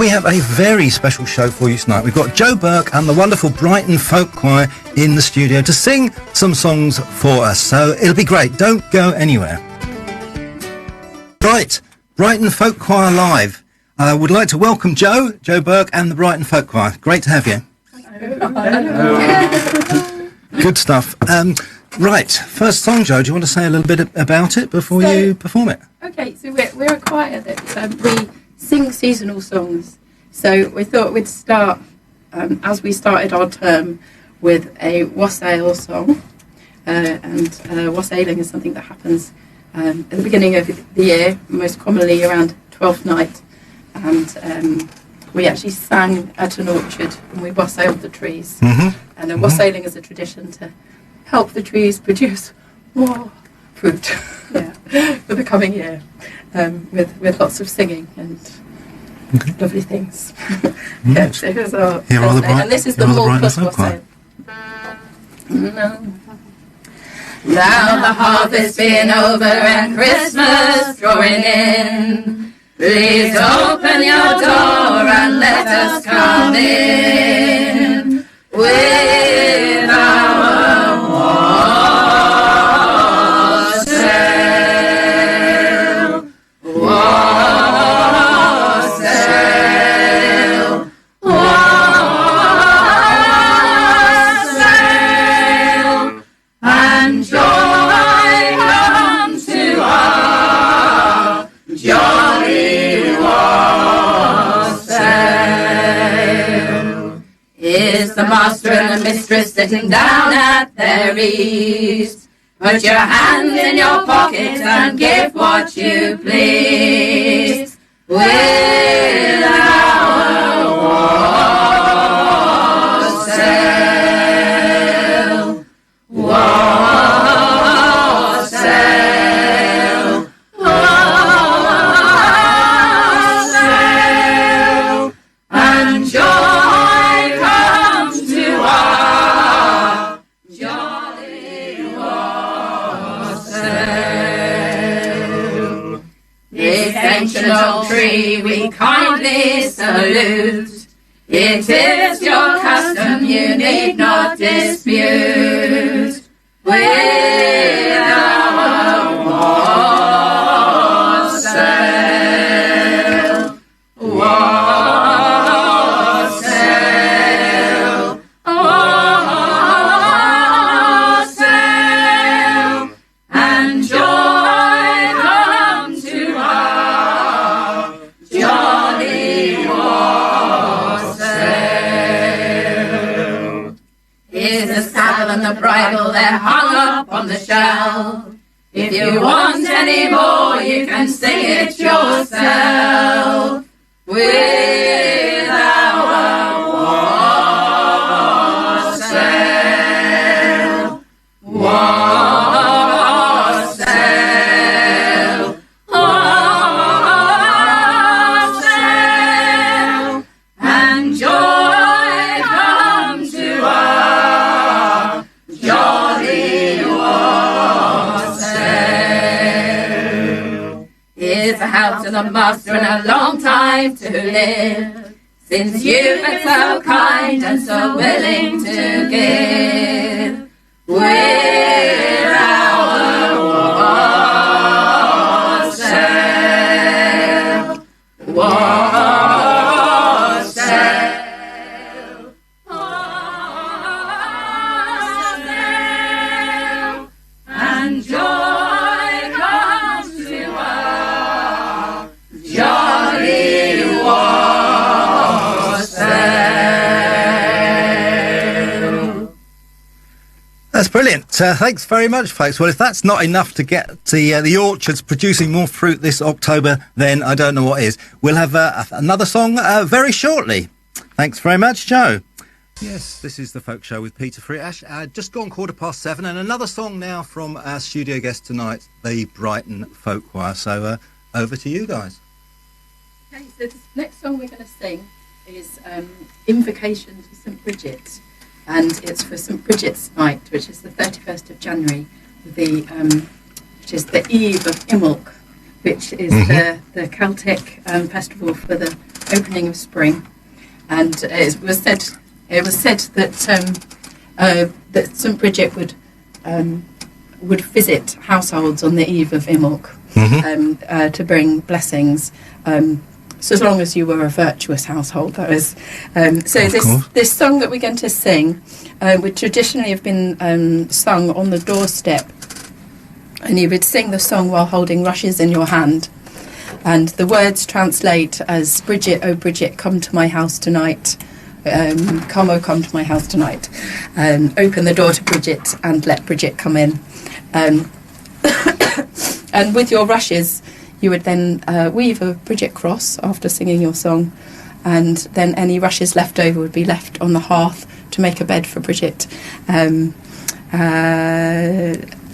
we have a very special show for you tonight. We've got Joe Burke and the wonderful Brighton Folk Choir in the studio to sing some songs for us. So it'll be great. Don't go anywhere. Right, Brighton Folk Choir Live. I would like to welcome Joe Burke and the Brighton Folk Choir. Great to have you. Good stuff. Right, first song, Joe, do you want to say a little bit about it before you perform it? Okay, so we're a choir that we sing seasonal songs. So we thought we'd start, as we started our term, with a wassail song. And wassailing is something that happens at the beginning of the year, most commonly around 12th night. And we actually sang at an orchard and we wassailed the trees. Mm-hmm. And wassailing is a tradition to help the trees produce more fruit for the coming year, with lots of singing and lovely things. So here's our and this is the more plus wassail. Now the harvest being over and Christmas drawing in, please open your door and let us come in with our wassail, wassail, wassail, and joy comes to our jolly wassail. Is the master and the mistress sitting down at their ease? Put your hands in your pockets and give what you please with our wassail, wassail, wassail, and joy comes to our jolly wassail. This ancient old tree we kindly salute. It is your custom, you need not dispute with our wassail, wassail, wassail, and joy come to our jolly wassail. Is the saddle and the bridle, they're hung up on the shelf. If you want any more, you can sing it yourself with our wassail, wassail, wassail, and joy comes to our jolly wassail. Is a house and a master and a long time to live, since you've been so kind and so willing to give with our wassail, wassail, wassail, and joy comes to our jolly wassail. That's brilliant. Thanks very much, folks. Well, if that's not enough to get the orchards producing more fruit this October, then I don't know what is. We'll have another song very shortly. Thanks very much, Joe. Yes, this is the Folk Show with Peter Friash. Just gone 7:15, and another song now from our studio guest tonight, the Brighton Folk Choir. So over to you guys. Okay, so the next song we're going to sing is Invocation to St. Bridget. And it's for St. Bridget's Night, which is the 31st of January, which is the eve of Imbolc, which is the Celtic festival for the opening of spring, and it was said that that St Bridget would visit households on the eve of Imbolc to bring blessings. So as long as you were a virtuous household, that is. This song that we're going to sing would traditionally have been sung on the doorstep, and you would sing the song while holding rushes in your hand. And the words translate as, Bridget, oh Bridget, come to my house tonight. Come, oh, come to my house tonight. Open the door to Bridget and let Bridget come in. And with your rushes, you would then weave a Bridget cross after singing your song, and then any rushes left over would be left on the hearth to make a bed for Bridget.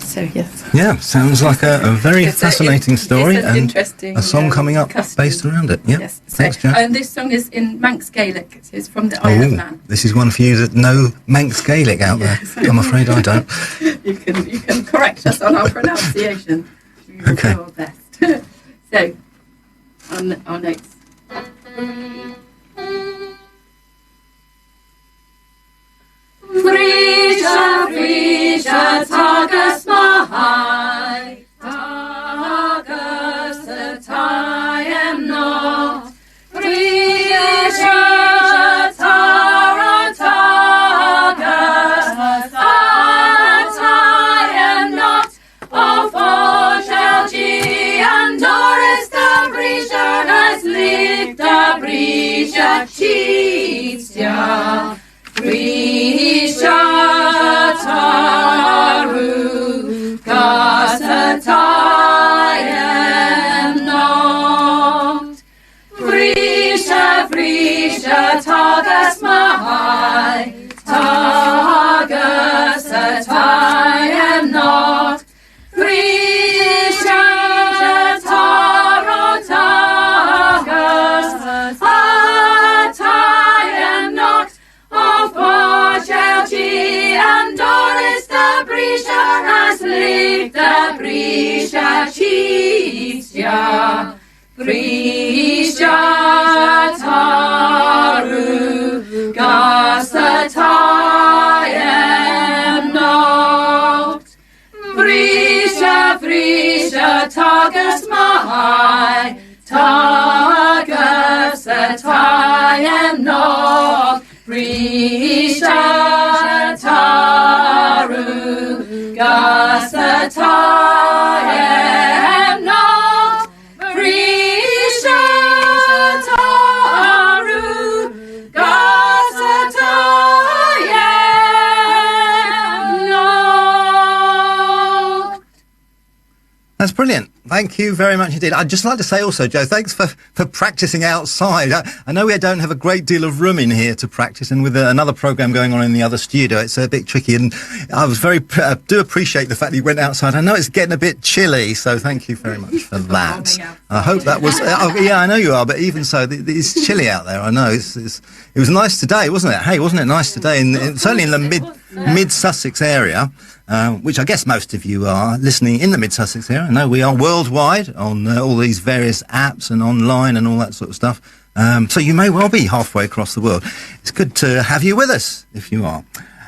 So, yes. Yeah, sounds like a very fascinating story, and interesting, a song coming up based around it. Yeah. Yes. Thanks, Joe. And this song is in Manx Gaelic. It's from the Isle of Man. This is one for you that know Manx Gaelic out there. I'm afraid I don't. You can correct us on our pronunciation. We will do our best. So, on our notes. Frisha, Frisha, tagas mahai, tagas atayem not. Frisha, tara, tagas atayem not. Of Oshelgi and Doris the Brisha has lived the Brisha cheats ya. Brisha taru gasatayem not. Brisha, Brisha tagas mahai, tagas atayem not. Brisha taro tagas atayem not. Of Oshelgi and Doris the Brisha has lived the Brisha cheats ya. Brisha taru gasatayem not. Brisha, Brisha tagas mahai, tagas atayem not. Brisha taru gasatayem not. Brisha taru gasatayem not. That's brilliant. Thank you very much indeed. I'd just like to say also, Joe, thanks for practising outside. I know we don't have a great deal of room in here to practice, and with another programme going on in the other studio, it's a bit tricky. And I was do appreciate the fact that you went outside. I know it's getting a bit chilly, so thank you very much for that. I hope that was... yeah, I know you are, but even so, it's chilly out there. I know. It was nice today, wasn't it? Hey, wasn't it nice today? Certainly in the Mid Sussex area. Which I guess most of you are listening in the Mid Sussex area. I know we are worldwide on all these various apps and online and all that sort of stuff. So you may well be halfway across the world. It's good to have you with us if you are.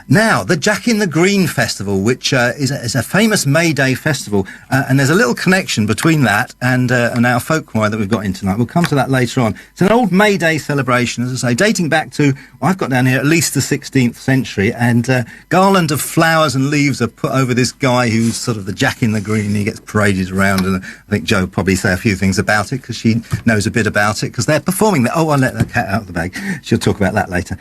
Now, the Jack in the Green Festival, which is a famous May Day festival, and there's a little connection between that and our folk choir that we've got in tonight. We'll come to that later on. It's an old May Day celebration, as I say, dating back to, I've got down here, at least the 16th century, and garland of flowers and leaves are put over this guy who's sort of the Jack in the Green. He gets paraded around, and I think Jo will probably say a few things about it, because she knows a bit about it, because they're performing that. Oh, I'll let the cat out of the bag. She'll talk about that later.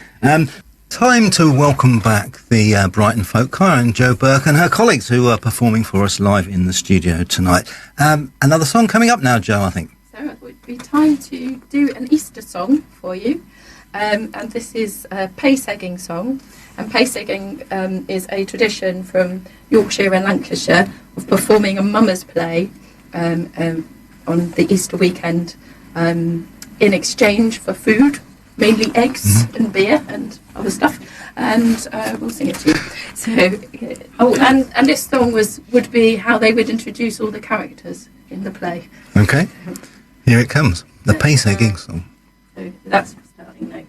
Time to welcome back the Brighton Folk Choir and Jo Burke and her colleagues who are performing for us live in the studio tonight. Another song coming up now, Jo, I think. So it would be time to do an Easter song for you. And this is a pace egging song. And pace egging is a tradition from Yorkshire and Lancashire of performing a mummers play on the Easter weekend in exchange for food. Mainly eggs and beer and other stuff, and we'll sing it to you. So, and this song would be how they would introduce all the characters in the play. Okay, here it comes, the pace egging song. So that's the starting note.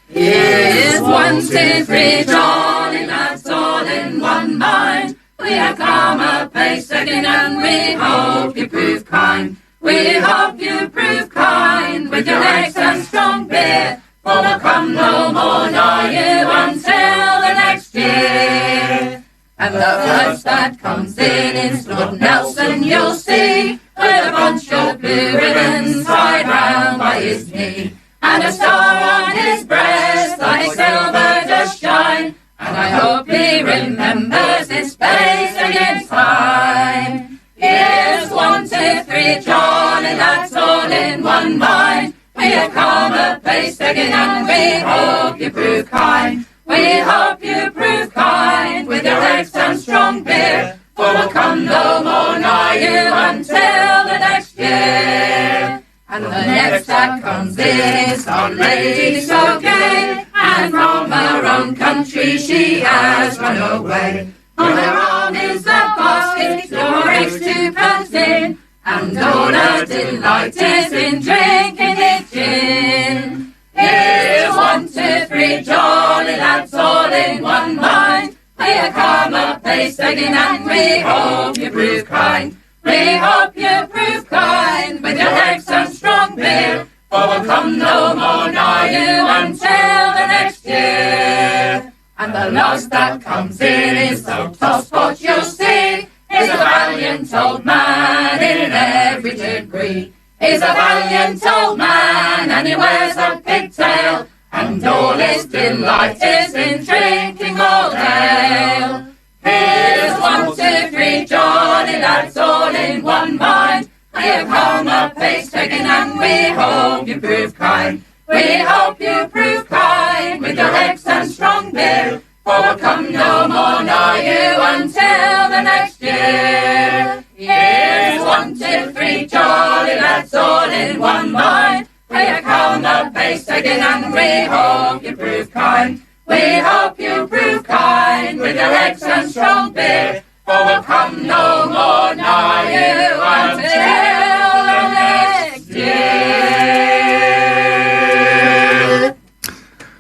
Here's 1, 2, 3, jolly lads, all in one mind. We have come a pace again, and we hope you prove kind. We hope you prove kind with your legs and strong beer, for we'll come no more nigh you until the next year. And the first that comes in is Lord Nelson, you'll see, with a bunch of blue ribbons tied round by his knee, and a star on his breast like silver does shine. And I hope he remembers his face against time. Here's 1, 2, 3, jolly lads, all in one mind. We have come a pace again, and we hope you prove kind. We hope you prove kind with your legs and strong beer, for we'll come no more nigh you until the next year. And the next that comes in is our lady so gay, and from her own country she has run away. On her arm is a basket, your eggs 2 pounds in, and all her delight is in drinking it gin. Here's 1, 2, 3, jolly lads, all in one mind. We have come a pace again, and we hope you prove kind. We hope you prove kind with your legs and strong beer, for we'll come no more nigh you until the next year. And the last that comes in is the tosspot, you'll see, is a valiant old man in every degree. He's a valiant old man, and he wears a pigtail, and all his delight is in drinking old ale. Here's 1, 2, 3, jolly lads, all in one mind. We have come a pace again, and we hope you prove kind. We hope you prove kind with your legs and strong beer, for we'll come no more nigh you until the next year. Here's 1, 2, 3, jolly lads, all in one mind. We have come a pace again, and we hope you prove kind. We hope you prove kind with your legs and strong beer, for we'll come no more nigh you until the next year.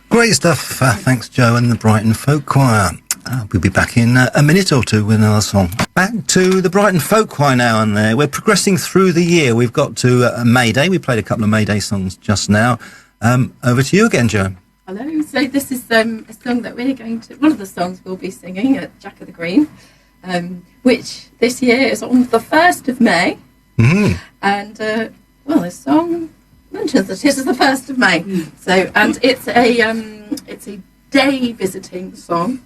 Great stuff. Thanks, Joe and the Brighton Folk Choir. We'll be back in a minute or two with another song. Back to the Brighton Folk Choir now, and we're progressing through the year. We've got to May Day. We played a couple of May Day songs just now. Over to you again, Joe. Hello. So this is a song that we're going to, one of the songs we'll be singing at Jack of the Green, which this year is on the 1st of May. Mm-hmm. And, the song mentions that it is the 1st of May. So, and it's a day visiting song.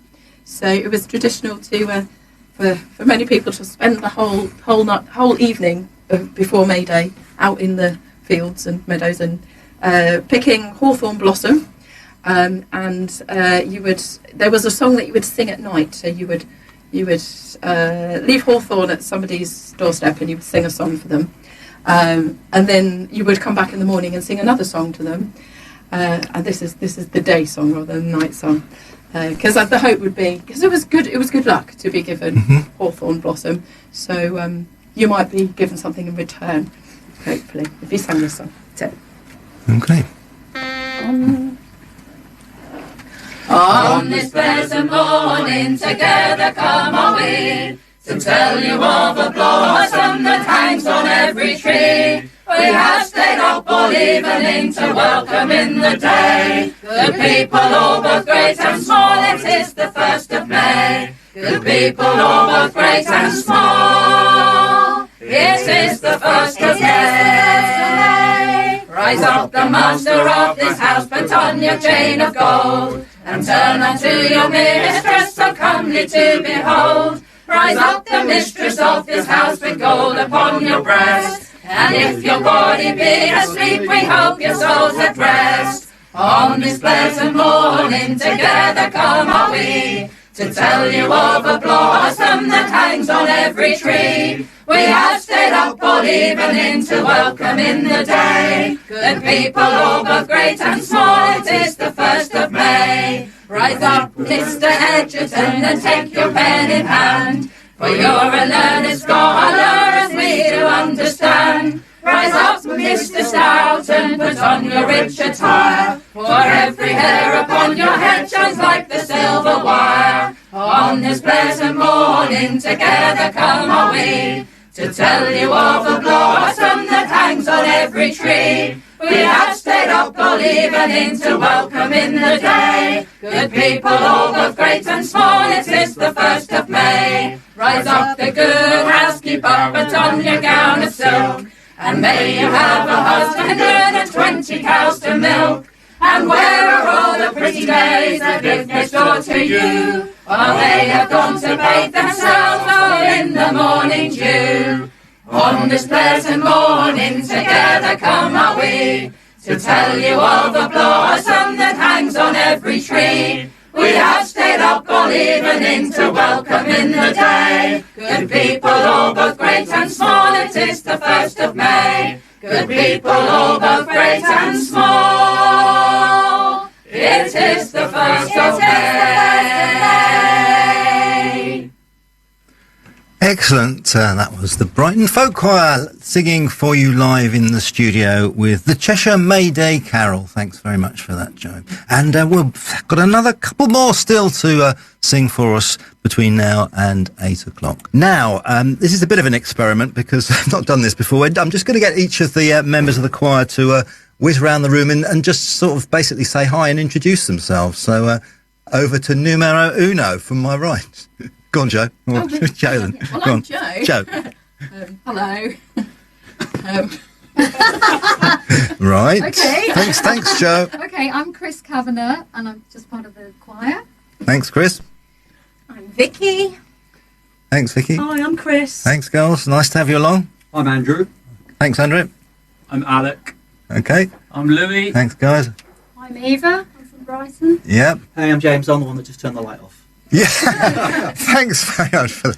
So it was traditional to for many people to spend the whole evening before May Day out in the fields and meadows and picking hawthorn blossom. There was a song that you would sing at night. So you would leave hawthorn at somebody's doorstep, and you would sing a song for them, and then you would come back in the morning and sing another song to them. And this is the day song rather than the night song, because the hope would be, because it was good luck to be given hawthorn blossom. So you might be given something in return, hopefully, if you sang this song. So. Okay. On this pleasant morning together come are we, to tell you of a blossom that hangs on every tree. We have stayed up all evening to welcome in the day. Good people all both great and small, it is the 1st of May. Good people all both great and small, it is the 1st of May. Rise up the master of this house, put on your chain of gold, and turn unto your mistress so comely to behold. Rise up the mistress of this house with gold upon your breast, and if your body be asleep, we hope your soul's at rest. On this pleasant morning together come are we, to tell you of a blossom that hangs on every tree. We have stayed up all evening to welcome in the day. Good people all both great and small, it is the 1st of May. Rise up, Mr. Edgerton, and take your pen in hand, for you're a learned scholar as we do understand. Rise up, Mr. out and put on your rich attire, for every hair upon your head shines like the silver wire. On this pleasant morning together come are we, to tell you of the blossom that hangs on every tree. We have stayed up all evening to welcome in the day. Good people, all both great and small, it is the 1st of May. Rise up, the good housekeeper, put on your gown of silk, and may you have a husband and 20 cows to milk. And where are all the pretty days that live next door to you? While they have gone to bathe themselves all in the morning dew. On this pleasant morning together come are we, to tell you of the blossom that hangs on every tree. We have stayed up all evening to welcome in the day. Good people, all both great and small, it is the 1st of May. Good people, all both great and small, it is the 1st of May. Excellent. That was the Brighton Folk Choir singing for you live in the studio with the Cheshire May Day Carol. Thanks very much for that, Joe. And we've got another couple more still to sing for us between now and 8 o'clock. Now, this is a bit of an experiment because I've not done this before. I'm just going to get each of the members of the choir to whiz around the room and just sort of basically say hi and introduce themselves. So over to numero uno from my right. Go on, Joe. Joe then. Well, Go I'm on. Joe. Joe. Hello. Right. Okay. Thanks, Joe. Okay, I'm Chris Kavanagh, and I'm just part of the choir. Thanks, Chris. I'm Vicky. Thanks, Vicky. Hi, I'm Chris. Thanks, girls. Nice to have you along. I'm Andrew. Thanks, Andrew. I'm Alec. Okay. I'm Louis. Thanks, guys. I'm Eva. I'm from Brighton. Yep. Hey, I'm James. I'm the one that just turned the light off. Yeah. Thanks very much for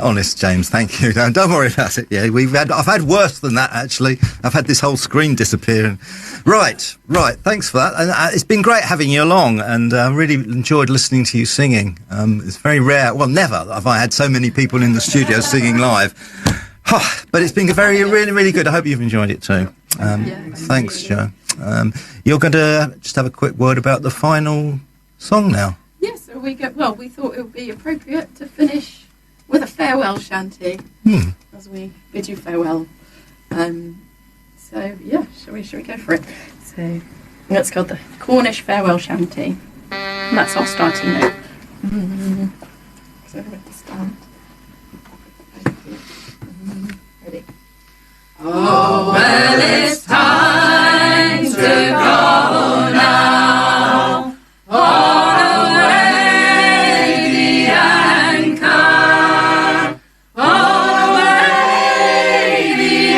honest, James. Thank you. No, don't worry about it. Yeah, I've had worse than that actually. I've had this whole screen disappear. Right. Thanks for that. And it's been great having you along, and I really enjoyed listening to you singing. It's very rare. Well, never have I had so many people in the studio singing live. But it's been really good. I hope you've enjoyed it too. Thanks, Joe. You're going to just have a quick word about the final song now. Yes, so we thought it would be appropriate to finish with a farewell shanty as we bid you farewell. So yeah, shall we go for it? So that's called the Cornish Farewell Shanty. And that's our starting note. So we're to start. Ready? Oh, well, it's time to go now. On away the anchor. On away the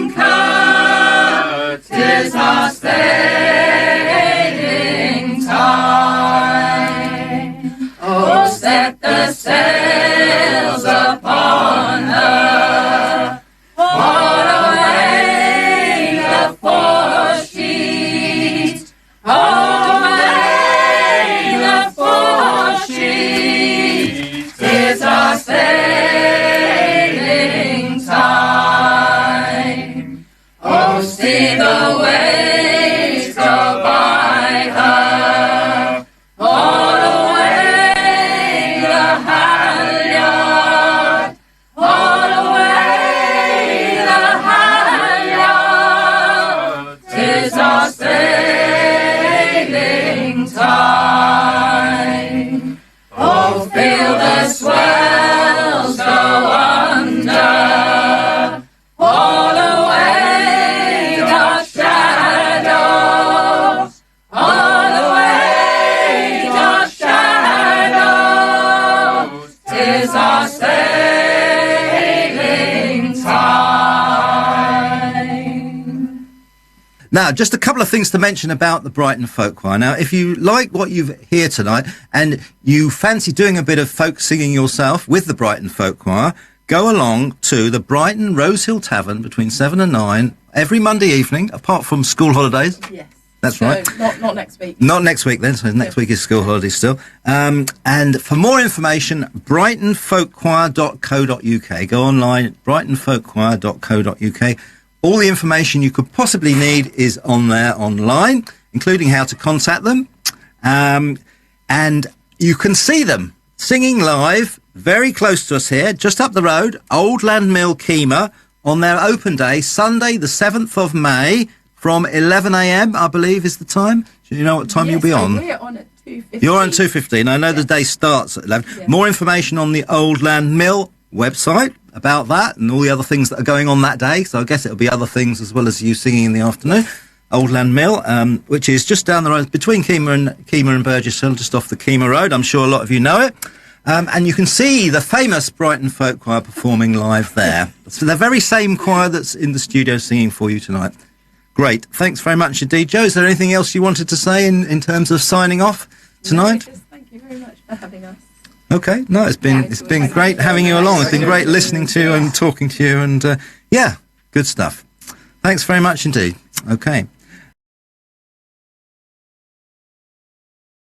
anchor. 'Tis our sailing time. Oh, set the sails upon her. On away the foresheet. Away the foresheet. 'Tis our sailing time. Oh, see the waves go by her. All away the halyard. All away the halyard. 'Tis our sailing time. Oh, feel the swells go under. All away dark shadows. All away dark shadows. 'Tis our sailing time. Now, just a couple of things to mention about the Brighton Folk Choir. Now, if you like what you hear tonight and you fancy doing a bit of folk singing yourself with the Brighton Folk Choir, go along to the Brighton Rosehill Tavern between 7 and 9 every Monday evening, apart from school holidays. Yes. That's So right. Not next week. Not next week then, so next week is school holidays still. And for more information, brightonfolkchoir.co.uk. Go online, brightonfolkchoir.co.uk. All the information you could possibly need is on there online, including how to contact them. And you can see them singing live very close to us here, just up the road, Old Land Mill, Kemah, on their open day, Sunday the 7th of May, from 11 a.m, I believe is the time. Do you know what time you'll be on? We're on at 2:15. You're on 2:15. I know the day starts at 11. Yeah. More information on the Old Land Mill website about that and all the other things that are going on that day. So I guess it'll be other things as well as you singing in the afternoon. Old Land Mill, which is just down the road between Kemah and Burgess Hill, just off the Kemah Road. I'm sure a lot of you know it. And you can see the famous Brighton Folk Choir performing live there. So the very same choir that's in the studio singing for you tonight. Great. Thanks very much indeed. Joe, is there anything else you wanted to say in terms of signing off tonight? No, just thank you very much for having us. Okay. No, it's been great having you along. It's been great listening to you and talking to you, and yeah, good stuff. Thanks very much indeed. Okay.